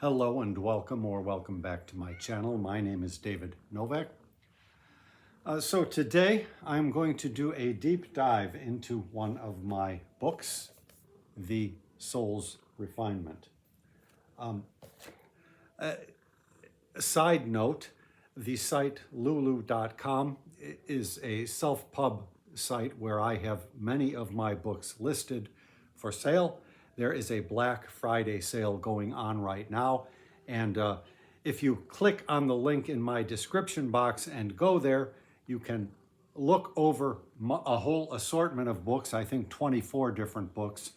Hello and welcome or welcome back to my channel. My name is David Novak. So today I'm going to do a deep dive into one of my books, The Soul's Refinement. Side note, the site Lulu.com is a self-pub site where I have many of my books listed for sale. There is a Black Friday sale going on right now, and if you click on the link in my description box and go there, you can look over a whole assortment of books. I think 24 different books.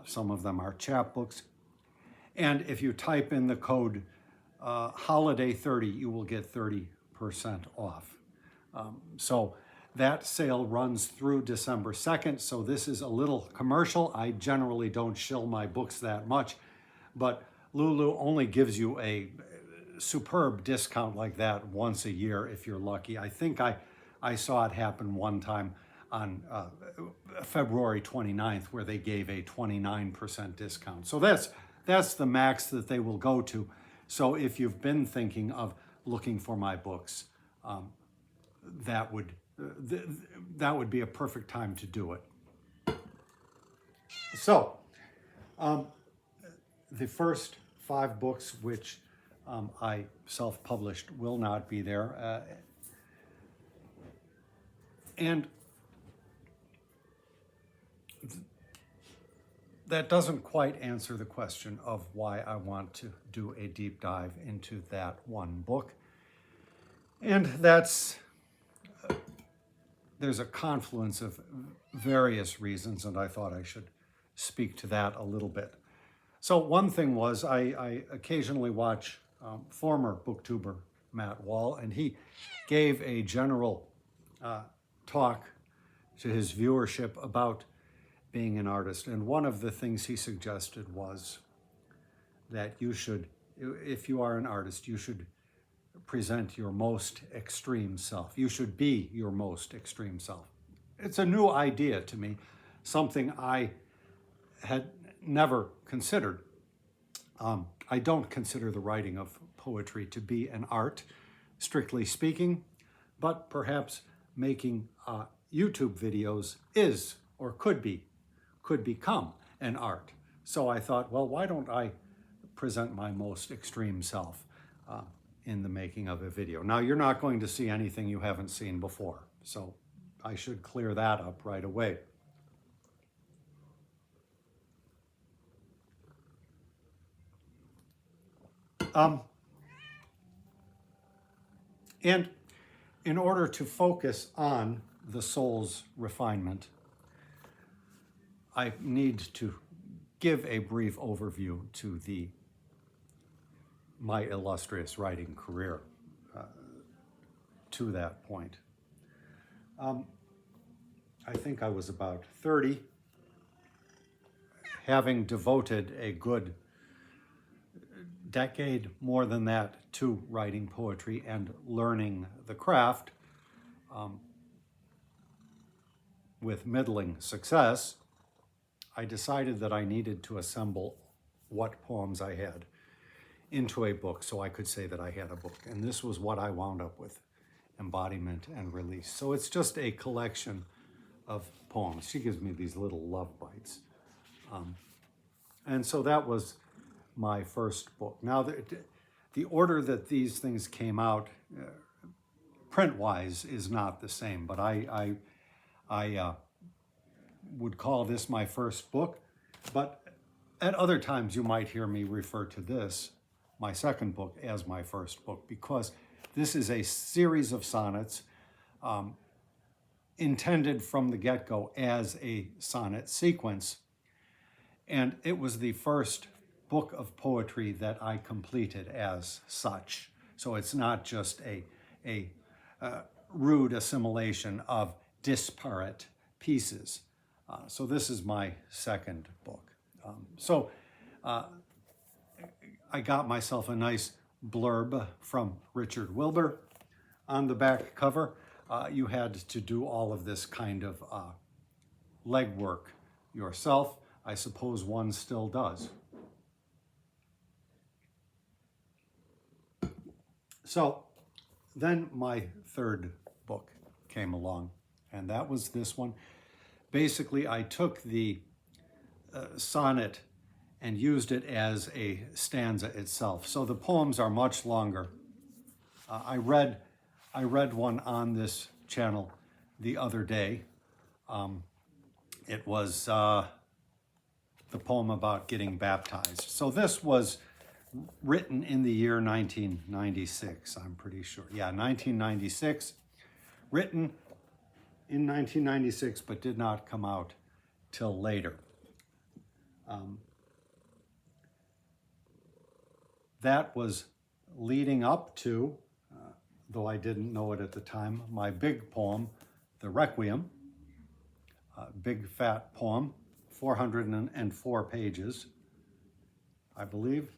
Some of them are chapbooks. And if you type in the code Holiday 30, you will get 30% off. So that sale runs through December 2nd, so this is a little commercial. I generally don't shill my books that much, but Lulu only gives you a superb discount like that once a year if you're lucky. I think I saw it happen one time on February 29th where they gave a 29% discount. So that's the max that they will go to. So if you've been thinking of looking for my books, that would be a perfect time to do it. So, the first 5 books which I self-published will not be there. And that doesn't quite answer the question of why I want to do a deep dive into that one book. And there's a confluence of various reasons, and I thought I should speak to that a little bit. So one thing was I occasionally watch former booktuber Matt Wall, and he gave a general talk to his viewership about being an artist. And one of the things he suggested was that you should, if you are an artist, you should present your most extreme self. You should be your most extreme self. It's a new idea to me, something I had never considered. I don't consider the writing of poetry to be an art, strictly speaking, but perhaps making YouTube videos is or could become an art. So I thought, well, why don't I present my most extreme self in the making of a video. Now, you're not going to see anything you haven't seen before, so I should clear that up right away. And in order to focus on the soul's refinement, I need to give a brief overview to my illustrious writing career to that point. I think I was about 30, having devoted a good decade, more than that, to writing poetry and learning the craft with middling success. I decided that I needed to assemble what poems I had into a book so I could say that I had a book. And this was what I wound up with, Embodiment and Release. So it's just a collection of poems. She gives me these little love bites. And so that was my first book. Now, the order that these things came out, print-wise, is not the same, but I would call this my first book. But at other times, you might hear me refer to this, my second book, as my first book, because this is a series of sonnets intended from the get-go as a sonnet sequence. And it was the first book of poetry that I completed as such. So it's not just a rude assimilation of disparate pieces. So this is my second book. I got myself a nice blurb from Richard Wilbur on the back cover. You had to do all of this kind of legwork yourself. I suppose one still does. So then my third book came along, and that was this one. Basically, I took the sonnet and used it as a stanza itself. So the poems are much longer. I read one on this channel the other day. It was the poem about getting baptized. So this was written in the year 1996, I'm pretty sure. Yeah, 1996. Written in 1996, but did not come out till later. That was leading up to, though I didn't know it at the time, my big poem, the Requiem, big fat poem, 404 pages, I believe.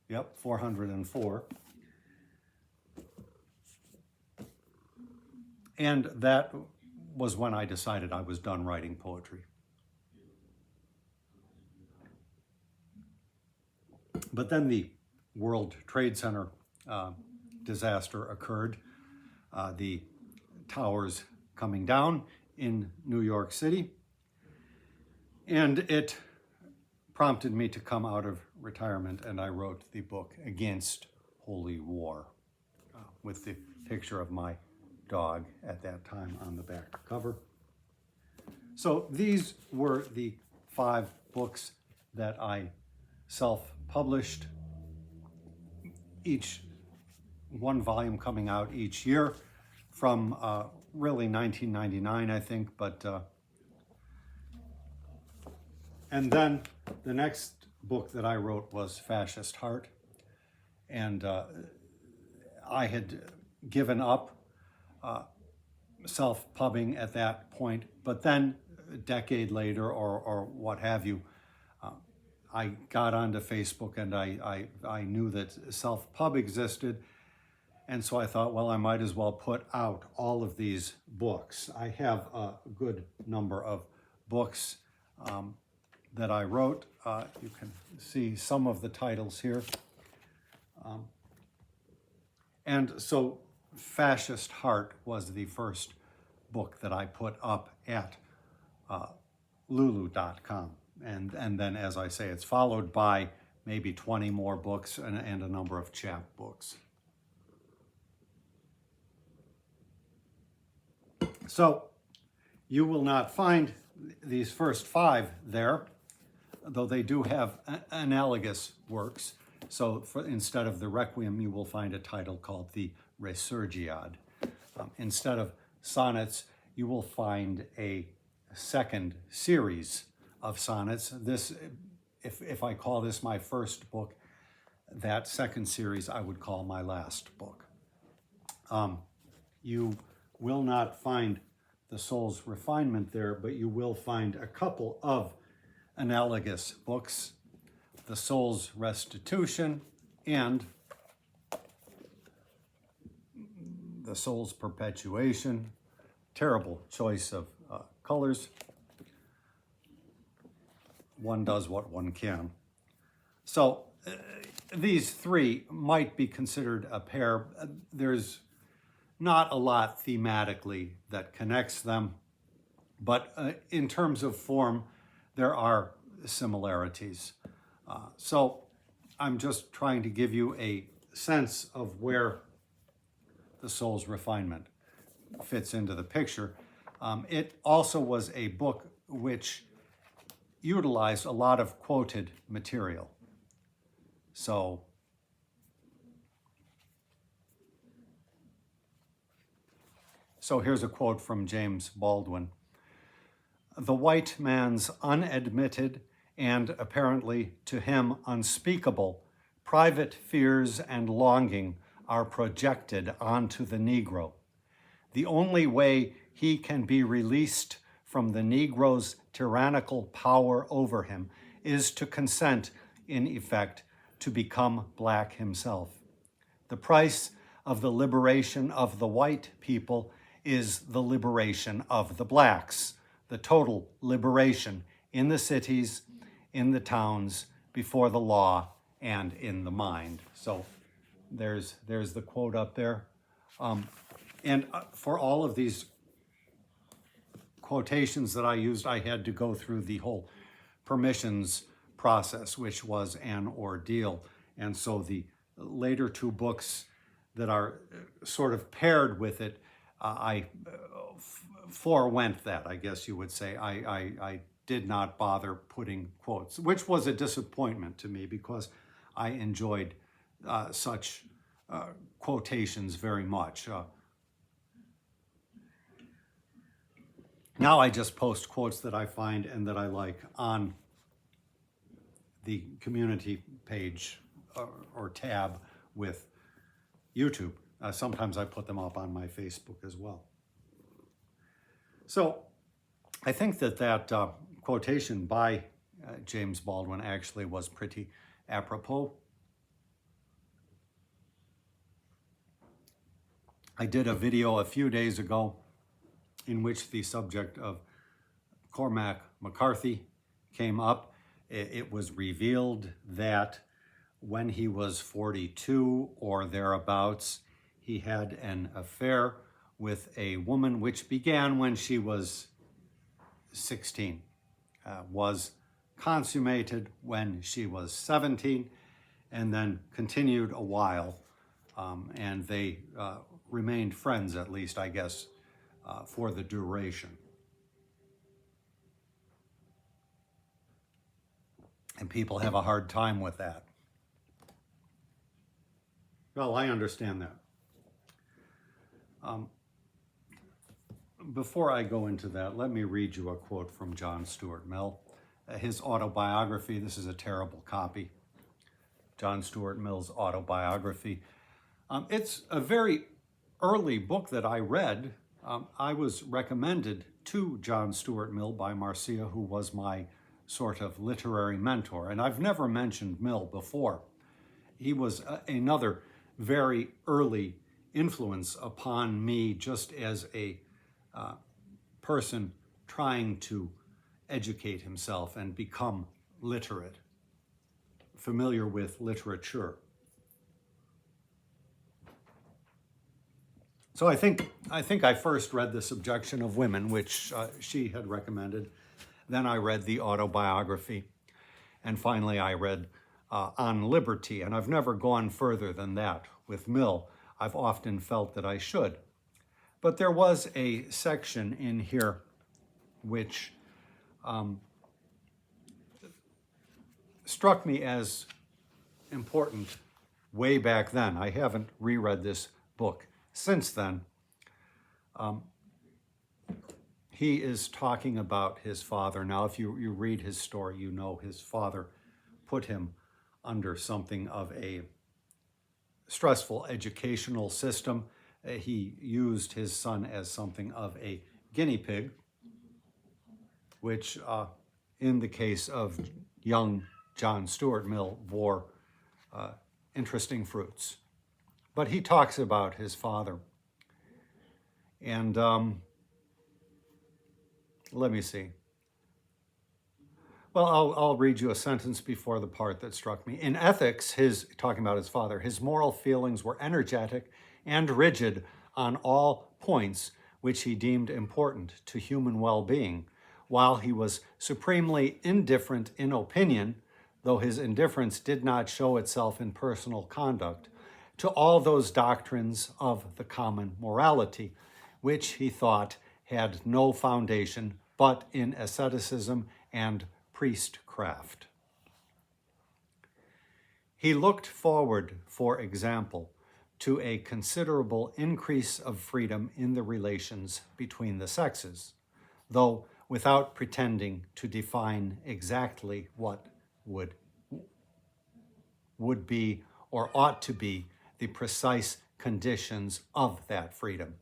Yep, 404. And that was when I decided I was done writing poetry. But then the World Trade Center disaster occurred. The towers coming down in New York City. And it prompted me to come out of retirement, and I wrote the book Against Holy War with the picture of my dog at that time on the back cover. So these were the 5 books that I self-published, each one volume coming out each year from really 1999, I think, but and then the next book that I wrote was Fascist Heart, and I had given up self-pubbing at that point, but then a decade later or what have you, I got onto Facebook and I knew that self-pub existed, and so I thought, well, I might as well put out all of these books. I have a good number of books that I wrote. You can see some of the titles here. And so Fascist Heart was the first book that I put up at Lulu.com. And then, as I say, it's followed by maybe 20 more books and a number of chapbooks. So you will not find these first 5 there, though they do have analogous works. So instead of the Requiem, you will find a title called the Resurgiad. Instead of sonnets, you will find a second series of sonnets. This, if I call this my first book, that second series I would call my last book. You will not find the Soul's Refinement there, but you will find a couple of analogous books, The Soul's Restitution and The Soul's Perpetuation. Terrible choice of colors. One does what one can. So these 3 might be considered a pair. There's not a lot thematically that connects them, but in terms of form, there are similarities. So I'm just trying to give you a sense of where the Soul's Refinement fits into the picture. It also was a book which utilized a lot of quoted material. So here's a quote from James Baldwin. The white man's unadmitted and apparently to him unspeakable private fears and longing are projected onto the Negro. The only way he can be released from the Negro's tyrannical power over him is to consent, in effect, to become black himself. The price of the liberation of the white people is the liberation of the blacks, the total liberation in the cities, in the towns, before the law, and in the mind. So There's the quote up there. And for all of these quotations that I used, I had to go through the whole permissions process, which was an ordeal. And so the later two books that are sort of paired with it, I forewent that, I guess you would say. I did not bother putting quotes, which was a disappointment to me because I enjoyed such quotations very much. Now I just post quotes that I find and that I like on the community page or tab with YouTube. Sometimes I put them up on my Facebook as well. So I think that quotation by James Baldwin actually was pretty apropos. I did a video a few days ago in which the subject of Cormac McCarthy came up. It was revealed that when he was 42 or thereabouts, he had an affair with a woman which began when she was 16, was consummated when she was 17, and then continued a while, and they remained friends, at least, I guess, for the duration. And people have a hard time with that. Well, I understand that. Before I go into that, let me read you a quote from John Stuart Mill. His autobiography, this is a terrible copy. John Stuart Mill's autobiography. It's a very early book that I read. I was recommended to John Stuart Mill by Marcia, who was my sort of literary mentor. And I've never mentioned Mill before. He was another very early influence upon me just as a person trying to educate himself and become literate, familiar with literature. So I think I first read The Subjection of Women, which she had recommended. Then I read the autobiography. And finally I read On Liberty. And I've never gone further than that with Mill. I've often felt that I should. But there was a section in here which struck me as important way back then. I haven't reread this book since then. He is talking about his father. Now, if you read his story, you know his father put him under something of a stressful educational system. He used his son as something of a guinea pig, which in the case of young John Stuart Mill bore interesting fruits. But he talks about his father. And let me see. Well, I'll read you a sentence before the part that struck me. In ethics, talking about his father, his moral feelings were energetic and rigid on all points which he deemed important to human well-being, while he was supremely indifferent in opinion, though his indifference did not show itself in personal conduct, to all those doctrines of the common morality, which he thought had no foundation but in asceticism and priestcraft. He looked forward, for example, to a considerable increase of freedom in the relations between the sexes, though without pretending to define exactly what would be or ought to be the precise conditions of that freedom.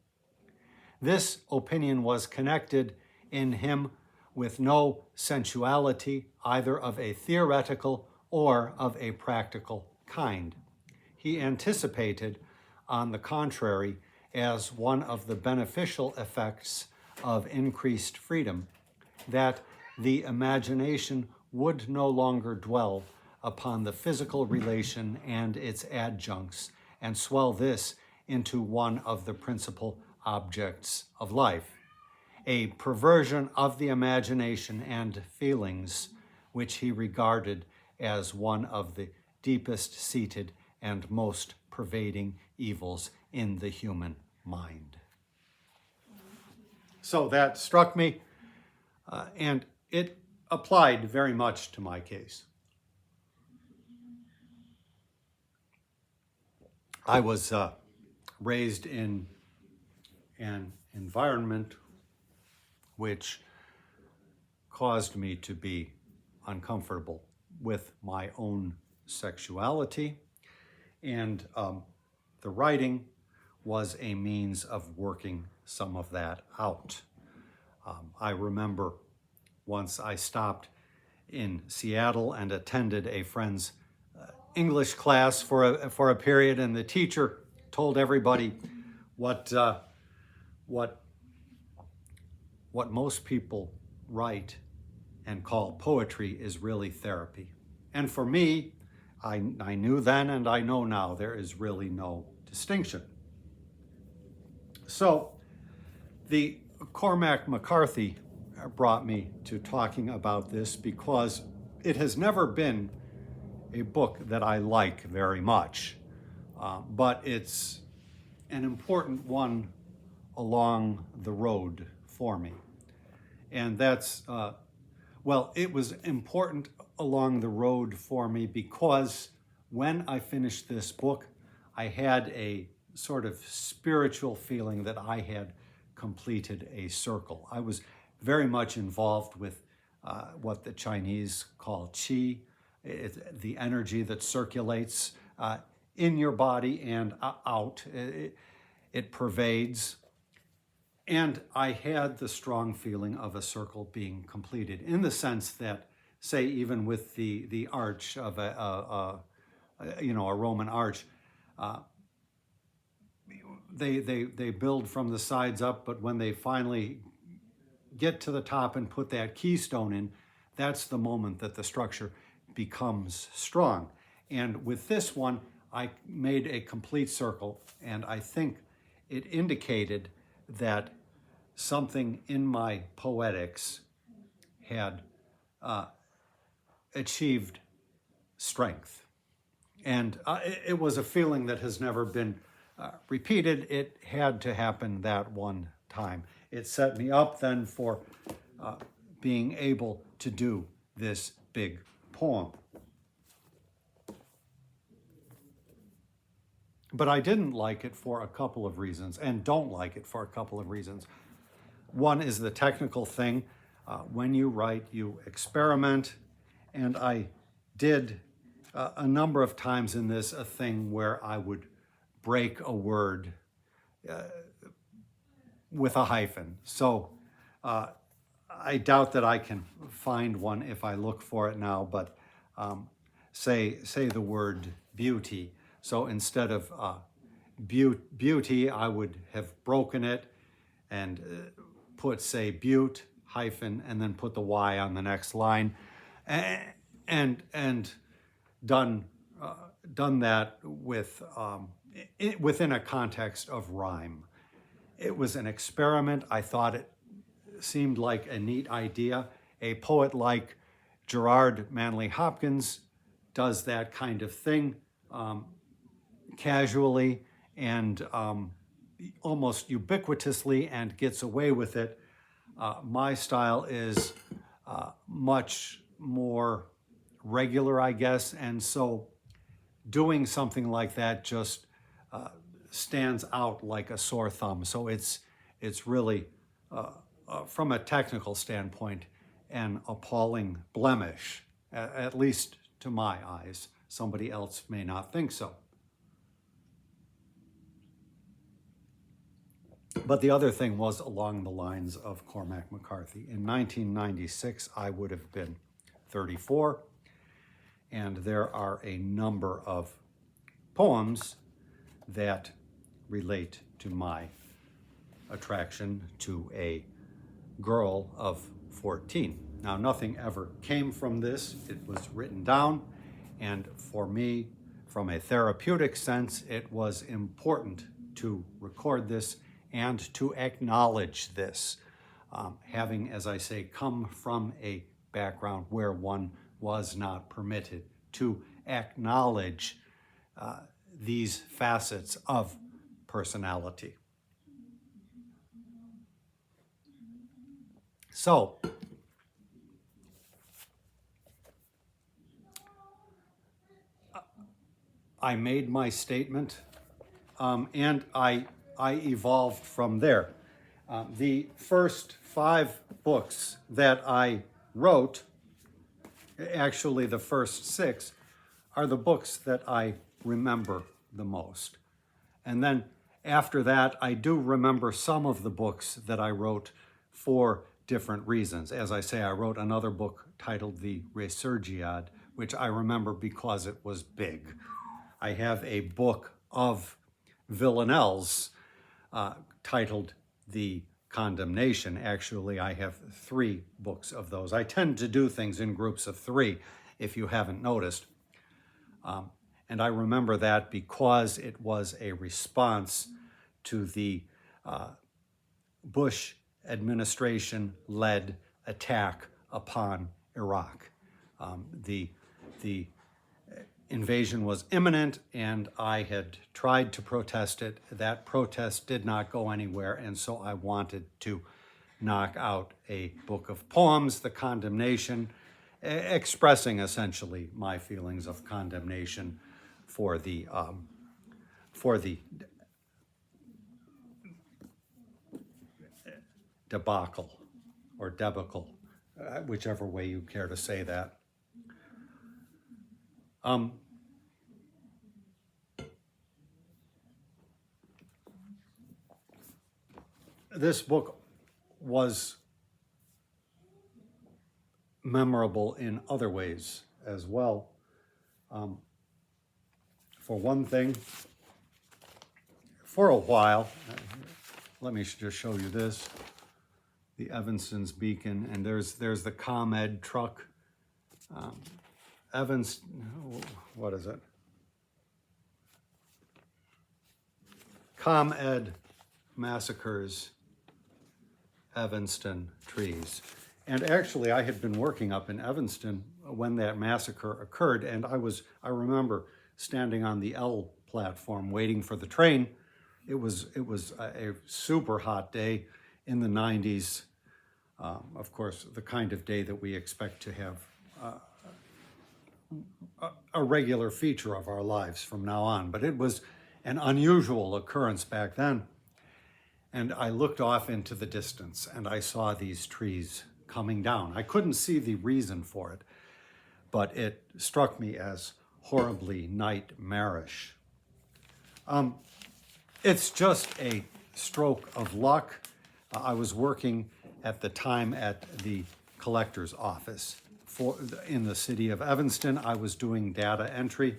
This opinion was connected in him with no sensuality, either of a theoretical or of a practical kind. He anticipated, on the contrary, as one of the beneficial effects of increased freedom, that the imagination would no longer dwell upon the physical relation and its adjuncts and swell this into one of the principal objects of life, a perversion of the imagination and feelings, which he regarded as one of the deepest seated and most pervading evils in the human mind. So that struck me, and it applied very much to my case. I was raised in an environment which caused me to be uncomfortable with my own sexuality, and the writing was a means of working some of that out. I remember once I stopped in Seattle and attended a friend's English class for a period, and the teacher told everybody what most people write and call poetry is really therapy. And for me, I knew then and I know now there is really no distinction. So the Cormac McCarthy brought me to talking about this because it has never been a book that I like very much, but it's an important one along the road for me. And that's, it was important along the road for me because when I finished this book, I had a sort of spiritual feeling that I had completed a circle. I was very much involved with what the Chinese call qi, the energy that circulates in your body and out. It pervades. And I had the strong feeling of a circle being completed in the sense that, say, even with the arch of a Roman arch, they build from the sides up, but when they finally get to the top and put that keystone in, that's the moment that the structure becomes strong. And with this one, I made a complete circle, and I think it indicated that something in my poetics had achieved strength. And it was a feeling that has never been repeated. It had to happen that one time. It set me up then for being able to do this big poem. But I didn't like it for a couple of reasons, and don't like it for a couple of reasons. One is the technical thing. When you write, you experiment, and I did a number of times in this a thing where I would break a word with a hyphen. So I doubt that I can find one if I look for it now, but say the word beauty. So instead of beauty, I would have broken it and put, say, butte, hyphen, and then put the Y on the next line, and done that with within a context of rhyme. It was an experiment. I thought it seemed like a neat idea. A poet like Gerard Manley Hopkins does that kind of thing casually and almost ubiquitously and gets away with it. My style is much more regular, I guess, and so doing something like that just stands out like a sore thumb. So it's really, from a technical standpoint, an appalling blemish, at least to my eyes. Somebody else may not think so. But the other thing was along the lines of Cormac McCarthy. In 1996, I would have been 34, and there are a number of poems that relate to my attraction to a girl of 14. Now, nothing ever came from this. It was written down, and for me, from a therapeutic sense, it was important to record this and to acknowledge this, having, as I say, come from a background where one was not permitted to acknowledge these facets of personality. So, I made my statement, and I evolved from there. The first 5 books that I wrote, actually the first 6, are the books that I remember the most. And then after that, I do remember some of the books that I wrote for different reasons. As I say, I wrote another book titled The Resurgiad, which I remember because it was big. I have a book of villanelles titled The Condemnation. Actually, I have 3 books of those. I tend to do things in groups of 3, if you haven't noticed. And I remember that because it was a response to the Bush administration-led attack upon Iraq. The invasion was imminent, and I had tried to protest it. That protest did not go anywhere, and so I wanted to knock out a book of poems, The Condemnation, expressing essentially my feelings of condemnation for the debacle or debacle, whichever way you care to say that. This book was memorable in other ways as well. For one thing, for a while, let me just show you this, the Evanston's beacon, and there's the ComEd truck. What is it? ComEd massacres Evanston trees. And actually, I had been working up in Evanston when that massacre occurred, and I remember standing on the L platform waiting for the train. It was a super hot day in the 90s. Of course, the kind of day that we expect to have a regular feature of our lives from now on. But it was an unusual occurrence back then. And I looked off into the distance and I saw these trees coming down. I couldn't see the reason for it, but it struck me as horribly nightmarish. It's just a stroke of luck. I was working at the time at the collector's office in the city of Evanston. I was doing data entry,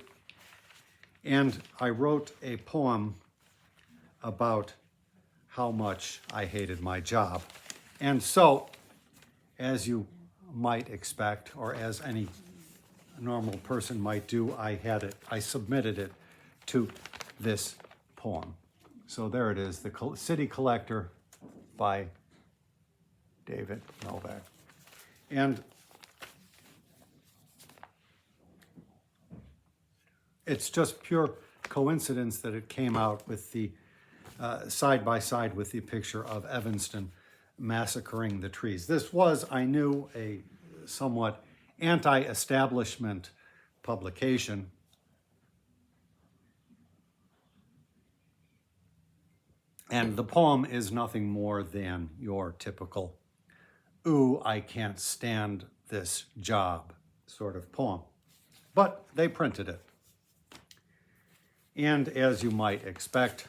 and I wrote a poem about how much I hated my job. And so, as you might expect, or as any normal person might do, I submitted it to this poem. So there it is, The City Collector by David Novak. And it's just pure coincidence that it came out with the side by side with the picture of Evanston massacring the trees. This was, I knew, a somewhat anti-establishment publication. And the poem is nothing more than your typical, ooh, I can't stand this job sort of poem. But they printed it. And as you might expect,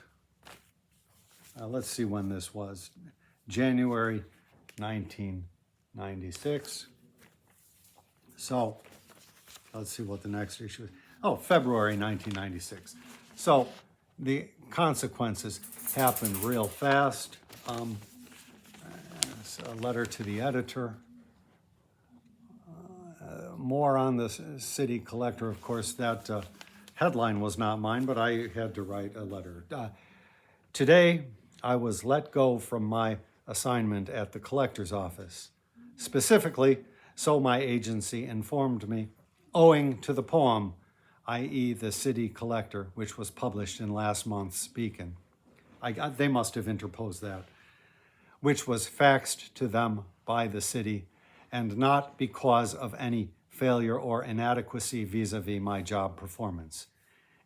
let's see when this was, January 1996. So let's see what the next issue is. Oh, February 1996. So the consequences happened real fast. A letter to the editor. More on the city collector, of course, that headline was not mine, but I had to write a letter. Today, I was let go from my assignment at the collector's office. Specifically, so my agency informed me, owing to the poem, i.e. the city collector, which was published in last month's Beacon. They must have interposed that, which was faxed to them by the city, and not because of any failure or inadequacy vis-a-vis my job performance.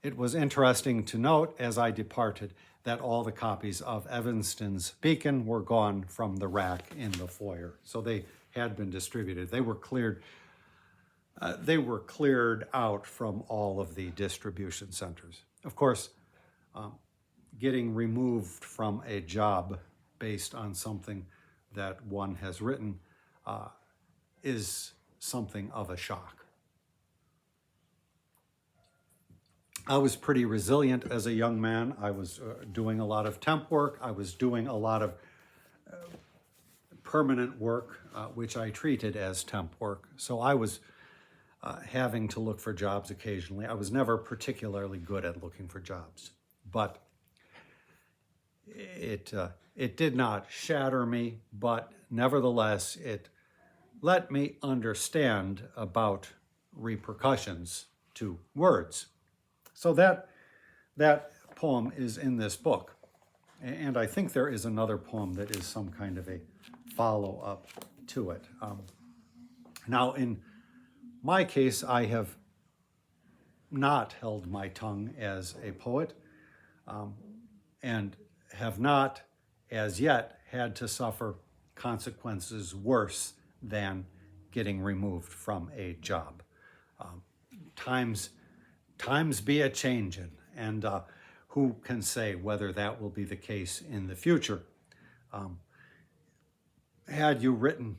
It was interesting to note as I departed that all the copies of Evanston's Beacon were gone from the rack in the foyer. So they had been distributed. They were cleared out from all of the distribution centers. Of course, getting removed from a job based on something that one has written is something of a shock. I was pretty resilient as a young man. I was doing a lot of temp work. I was doing a lot of permanent work, which I treated as temp work. So I was having to look for jobs occasionally. I was never particularly good at looking for jobs, but it did not shatter me, but nevertheless, it let me understand about repercussions to words. So that poem is in this book. And I think there is another poem that is some kind of a follow-up to it. Now, in my case, I have not held my tongue as a poet and have not, as yet, had to suffer consequences worse than getting removed from a job. Times be a changin', and who can say whether that will be the case in the future? Had you written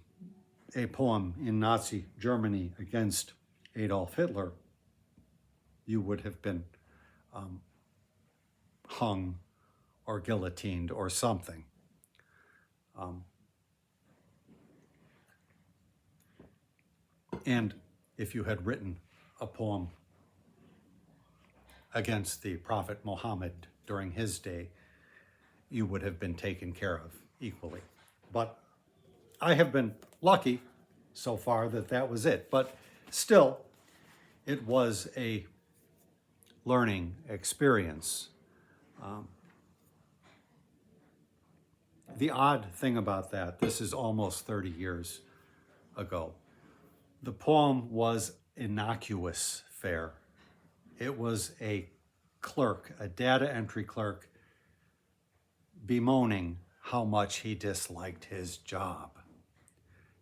a poem in Nazi Germany against Adolf Hitler, you would have been hung or guillotined or something. And if you had written a poem against the Prophet Muhammad during his day, you would have been taken care of equally. But I have been lucky so far that was it. But still, it was a learning experience. The odd thing about that, this is almost 30 years ago. The poem was innocuous fare. It was a clerk, a data entry clerk, bemoaning how much he disliked his job.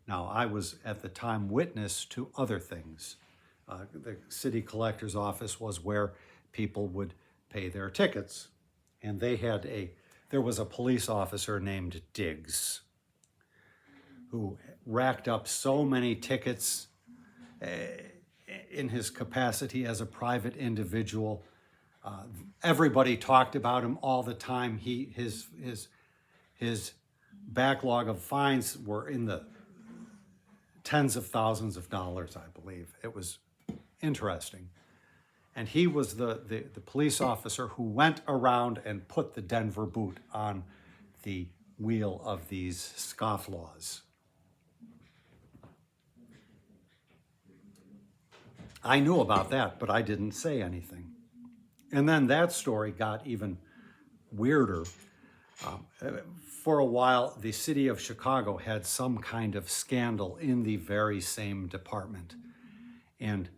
Now, I was at the time witness to other things. The city collector's office was where people would pay their tickets. And there was a police officer named Diggs who racked up so many tickets in his capacity as a private individual. Everybody talked about him all the time. His backlog of fines were in the tens of thousands of dollars, I believe. It was interesting. And he was the police officer who went around and put the Denver boot on the wheel of these scofflaws. I knew about that, but I didn't say anything. And then that story got even weirder. For a while, the city of Chicago had some kind of scandal in the very same department. And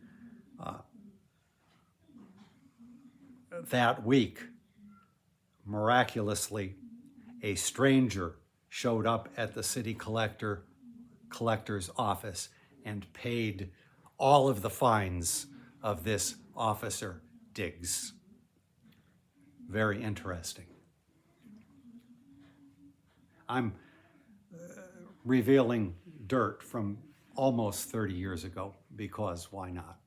that week, miraculously, a stranger showed up at the city collector's office and paid all of the fines of this officer, Diggs. Very interesting. I'm revealing dirt from almost 30 years ago because why not?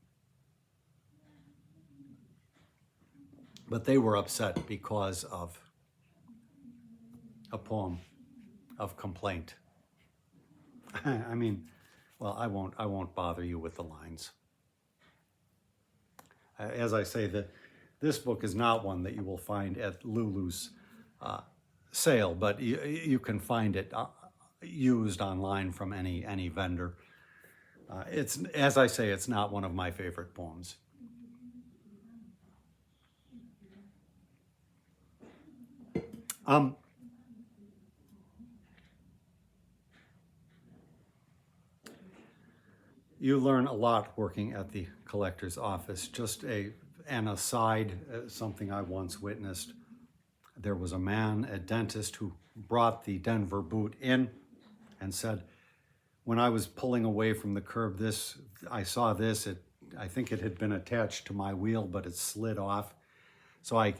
But they were upset because of a poem of complaint. I mean, well, I won't bother you with the lines. As I say, this book is not one that you will find at Lulu's sale, but you can find it used online from any vendor. It's, as I say, it's not one of my favorite poems. You learn a lot working at the collector's office. Just an aside, something I once witnessed. There was a man, a dentist, who brought the Denver boot in and said, when I was pulling away from the curb, I saw this. I think it had been attached to my wheel, but it slid off. So I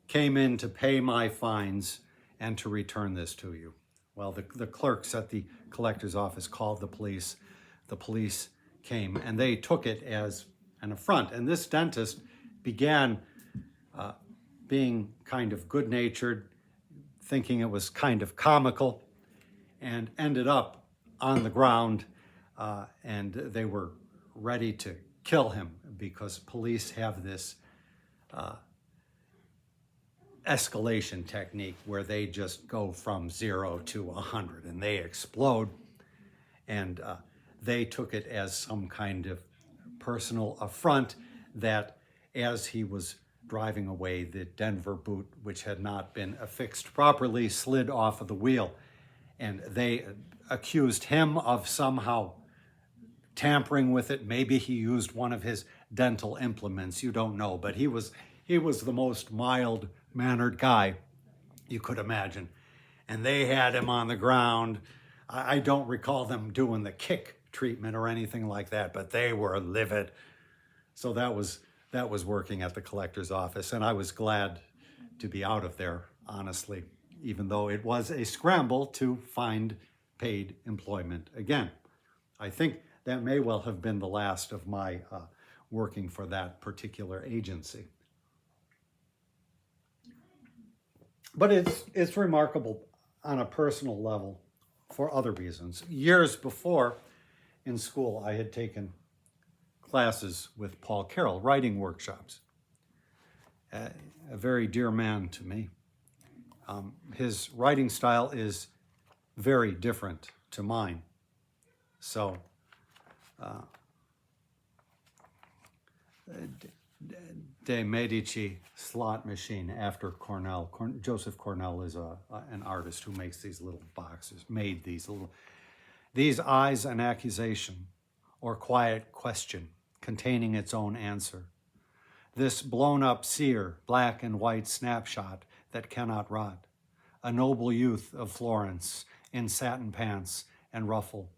came in to pay my fines and to return this to you. Well, the clerks at the collector's office called the police. The police came, and they took it as an affront. And this dentist began being kind of good-natured, thinking it was kind of comical, and ended up on the ground, and they were ready to kill him because police have this escalation technique where they just go from 0 to 100 and they explode. And they took it as some kind of personal affront that as he was driving away, the Denver boot, which had not been affixed properly, slid off of the wheel. And they accused him of somehow tampering with it. Maybe he used one of his dental implements. You don't know, but he was the most mild-mannered guy you could imagine. And they had him on the ground. I don't recall them doing the kick treatment or anything like that, but they were livid. So that was working at the collector's office, and I was glad to be out of there, honestly, even though it was a scramble to find paid employment again. I think that may well have been the last of my working for that particular agency. But it's remarkable on a personal level for other reasons. Years before, in school, I had taken classes with Paul Carroll, writing workshops. A very dear man to me. His writing style is very different to mine. So, De Medici slot machine after Cornell. Joseph Cornell is an artist who makes these little boxes, these eyes an accusation or quiet question containing its own answer. This blown-up sear, black and white snapshot that cannot rot. A noble youth of Florence in satin pants and ruffle,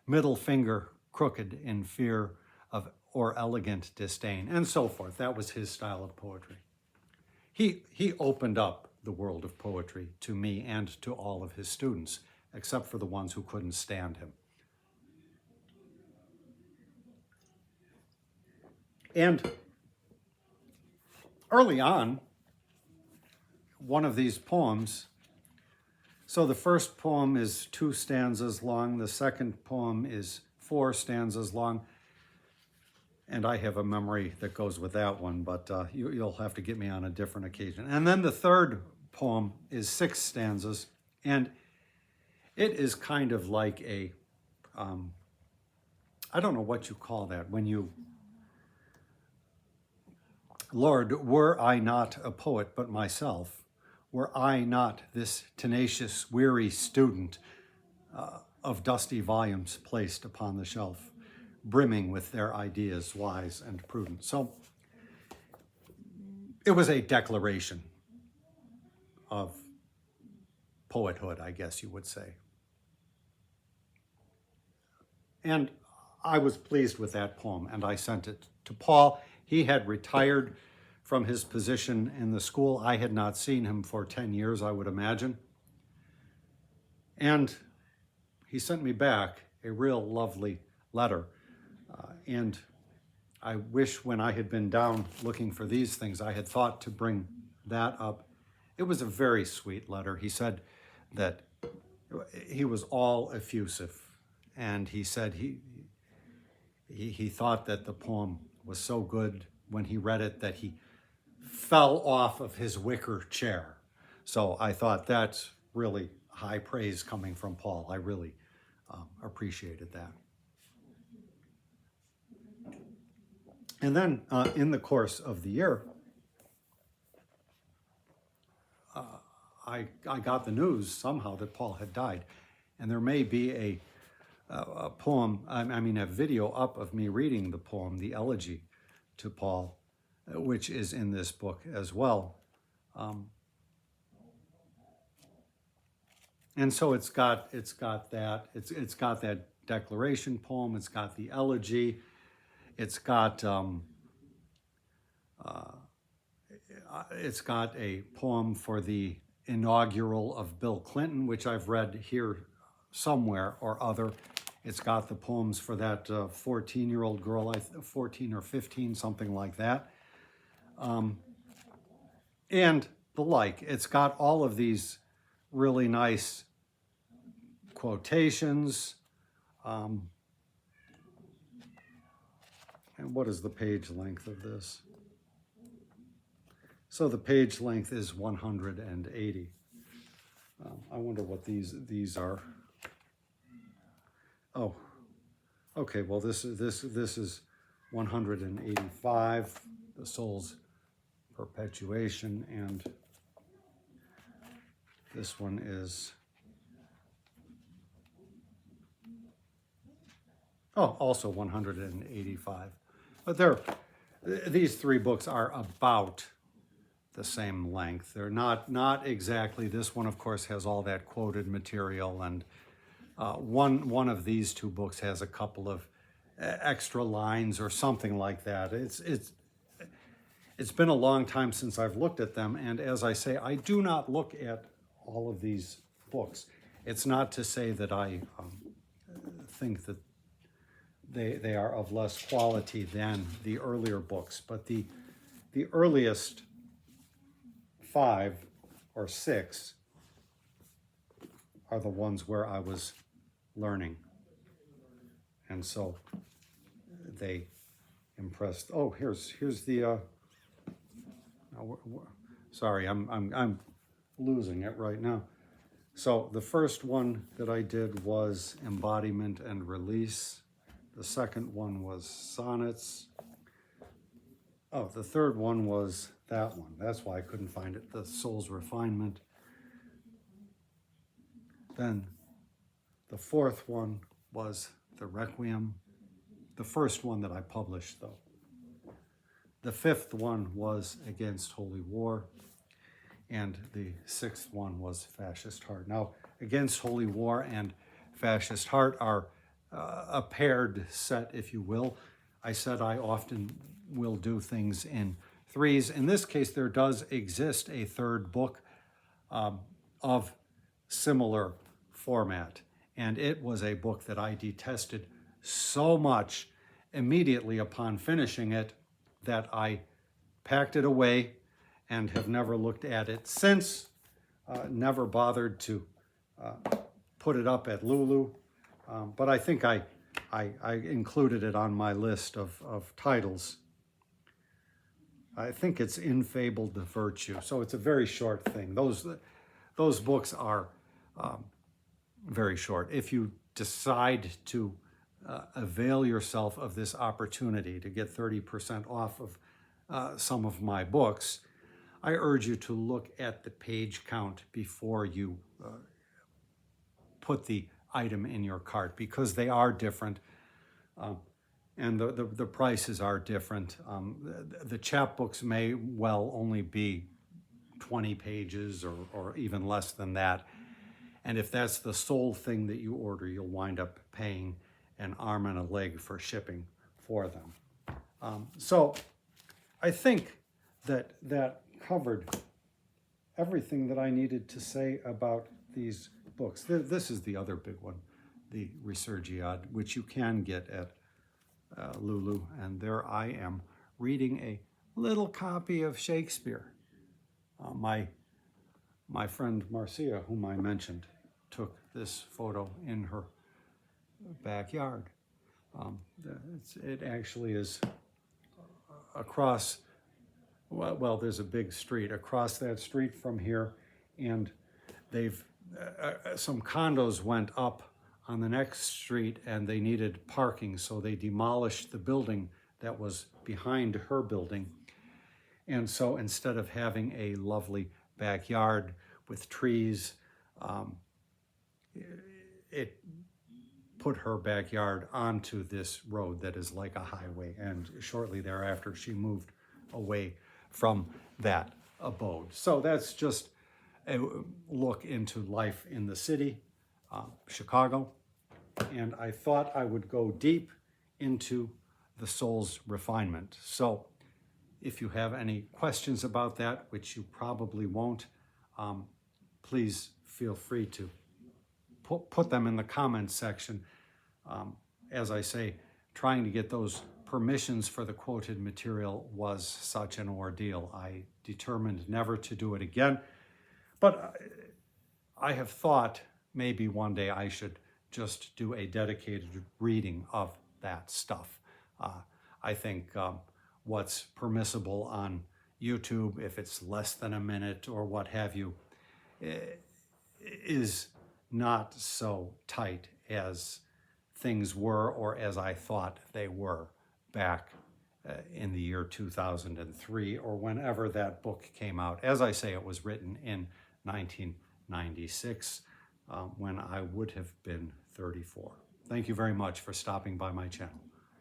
middle finger crooked in fear of or elegant disdain, and so forth. That was his style of poetry. He opened up the world of poetry to me and to all of his students, except for the ones who couldn't stand him. And early on, one of these poems, so the first poem is 2 stanzas long, the second poem is 4 stanzas long, and I have a memory that goes with that one, but you'll have to get me on a different occasion. And then the third poem is 6 stanzas, and it is kind of like a, I don't know what you call that, when you, Lord, were I not a poet but myself, were I not this tenacious, weary student of dusty volumes placed upon the shelf, brimming with their ideas, wise and prudent. So it was a declaration of poethood, I guess you would say. And I was pleased with that poem, and I sent it to Paul. He had retired from his position in the school. I had not seen him for 10 years, I would imagine. And he sent me back a real lovely letter. And I wish when I had been down looking for these things, I had thought to bring that up. It was a very sweet letter. He said that he was all effusive. And he said he thought that the poem was so good when he read it that he fell off of his wicker chair. So I thought that's really high praise coming from Paul. I really appreciated that. And then in the course of the year, I got the news somehow that Paul had died. And there may be a poem, a video up of me reading the poem, the elegy to Paul, which is in this book as well. And so it's got that declaration poem, it's got the elegy, it's got a poem for the inaugural of Bill Clinton, which I've read here somewhere or other. It's got the poems for that 14-year-old girl, 14 or 15, something like that. And the like. It's got all of these really nice quotations. And what is the page length of this? So the page length is 180. I wonder what these are. Oh, okay. Well, this is 185, the soul's perpetuation, and this one is also 185. But these three books are about the same length. They're not exactly. This one, of course, has all that quoted material, and one of these two books has a couple of extra lines or something like that. It's been a long time since I've looked at them, and as I say, I do not look at all of these books. It's not to say that I think that they are of less quality than the earlier books, but the earliest 5 or 6 are the ones where I was learning, and so they impressed. Oh, here's the. Sorry, I'm losing it right now. So the first one that I did was Embodiment and Release. The second one was Sonnets. Oh, the third one was that one. That's why I couldn't find it. The Soul's Refinement. Then the fourth one was the Requiem. The first one that I published, though. The fifth one was Against Holy War. And the sixth one was Fascist Heart. Now, Against Holy War and Fascist Heart are a paired set, if you will. I said I often will do things in threes. In this case, there does exist a third book of similar format. And it was a book that I detested so much immediately upon finishing it that I packed it away and have never looked at it since, never bothered to put it up at Lulu. But I think I included it on my list of titles. I think it's In Fabled Virtue. So it's a very short thing. Those books are very short. If you decide to avail yourself of this opportunity to get 30% off of some of my books, I urge you to look at the page count before you put the item in your cart, because they are different and the prices are different. The chapbooks may well only be 20 pages or even less than that. And if that's the sole thing that you order, you'll wind up paying an arm and a leg for shipping for them. So I think that covered everything that I needed to say about these books. This is the other big one, the Resurgiad, which you can get at Lulu. And there I am reading a little copy of Shakespeare. My friend Marcia, whom I mentioned, took this photo in her backyard. It actually is across, well, there's a big street across that street from here, and they've, some condos went up on the next street and they needed parking, so they demolished the building that was behind her building. And so instead of having a lovely backyard with trees, it put her backyard onto this road that is like a highway. And shortly thereafter, she moved away from that abode. So that's just a look into life in the city, Chicago. And I thought I would go deep into the soul's refinement. So if you have any questions about that, which you probably won't, please feel free to put them in the comments section. As I say, trying to get those permissions for the quoted material was such an ordeal. I determined never to do it again, but I have thought maybe one day I should just do a dedicated reading of that stuff. I think what's permissible on YouTube, if it's less than a minute or what have you, is not so tight as things were, or as I thought they were back in the year 2003 or whenever that book came out. As I say, it was written in 1996 when I would have been 34. Thank you very much for stopping by my channel.